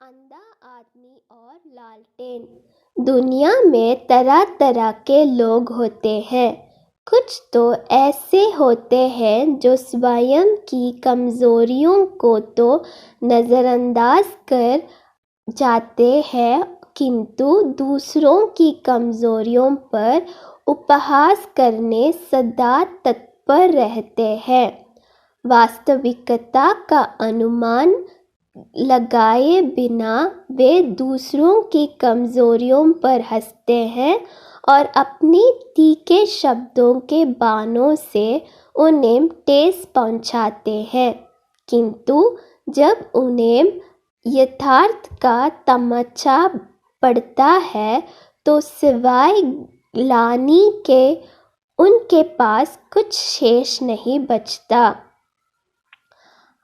अंधा आदमी और लालटेन। दुनिया में तरह तरह के लोग होते हैं। कुछ तो ऐसे होते हैं जो स्वयं की कमज़ोरियों को तो नज़रअंदाज कर जाते हैं, किंतु दूसरों की कमज़ोरियों पर उपहास करने सदा तत्पर रहते हैं। वास्तविकता का अनुमान लगाए बिना वे दूसरों की कमज़ोरियों पर हंसते हैं और अपनी तीखे शब्दों के बाणों से उन्हें ठेस पहुंचाते हैं, किंतु जब उन्हें यथार्थ का तमाचा पड़ता है तो सिवाय ग्लानि के उनके पास कुछ शेष नहीं बचता।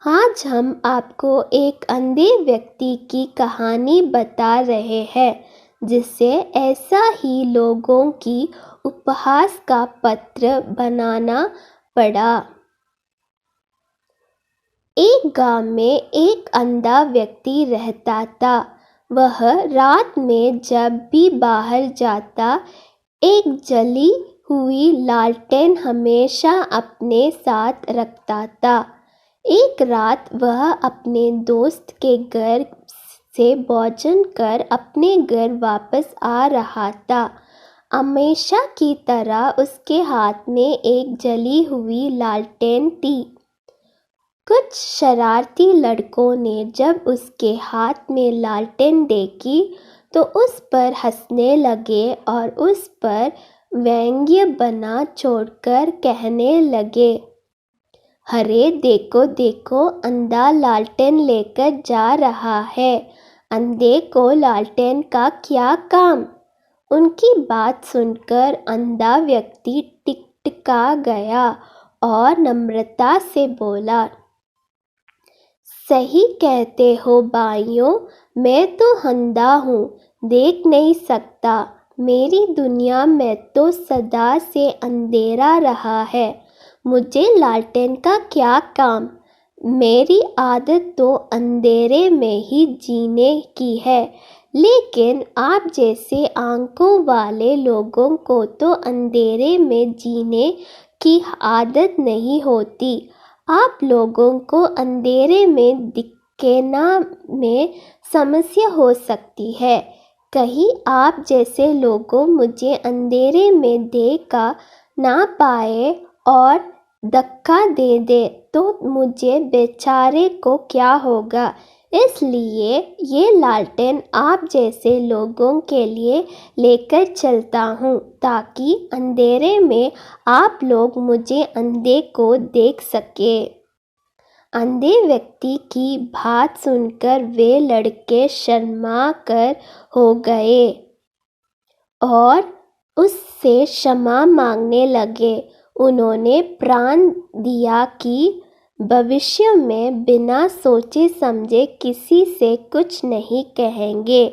आज हम आपको एक अंधे व्यक्ति की कहानी बता रहे हैं जिसे ऐसा ही लोगों की उपहास का पात्र बनाना पड़ा। एक गांव में एक अंधा व्यक्ति रहता था। वह रात में जब भी बाहर जाता, एक जली हुई लालटेन हमेशा अपने साथ रखता था। एक रात वह अपने दोस्त के घर से भोजन कर अपने घर वापस आ रहा था। हमेशा की तरह उसके हाथ में एक जली हुई लालटेन थी। कुछ शरारती लड़कों ने जब उसके हाथ में लालटेन देखी तो उस पर हंसने लगे और उस पर व्यंग्य बना छोड़कर कहने लगे, अरे देखो देखो, अंधा लालटेन लेकर जा रहा है, अंधे को लालटेन का क्या काम। उनकी बात सुनकर अंधा व्यक्ति टिकटिका गया और नम्रता से बोला, सही कहते हो भाइयों, मैं तो अंधा हूँ, देख नहीं सकता। मेरी दुनिया में तो सदा से अंधेरा रहा है, मुझे लालटेन का क्या काम। मेरी आदत तो अंधेरे में ही जीने की है, लेकिन आप जैसे आंखों वाले लोगों को तो अंधेरे में जीने की आदत नहीं होती। आप लोगों को अंधेरे में दिखना में समस्या हो सकती है। कहीं आप जैसे लोगों मुझे अंधेरे में देखा ना पाए और धक्का दे तो मुझे बेचारे को क्या होगा। इसलिए ये लालटेन आप जैसे लोगों के लिए लेकर चलता हूँ, ताकि अंधेरे में आप लोग मुझे अंधे को देख सके। अंधे व्यक्ति की बात सुनकर वे लड़के शर्मा कर हो गए और उससे क्षमा मांगने लगे। उन्होंने प्रण दिया कि भविष्य में बिना सोचे समझे किसी से कुछ नहीं कहेंगे।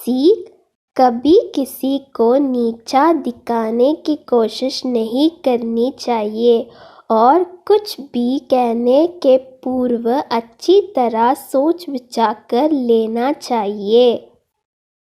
सीख, कभी किसी को नीचा दिखाने की कोशिश नहीं करनी चाहिए और कुछ भी कहने के पूर्व अच्छी तरह सोच विचार कर लेना चाहिए।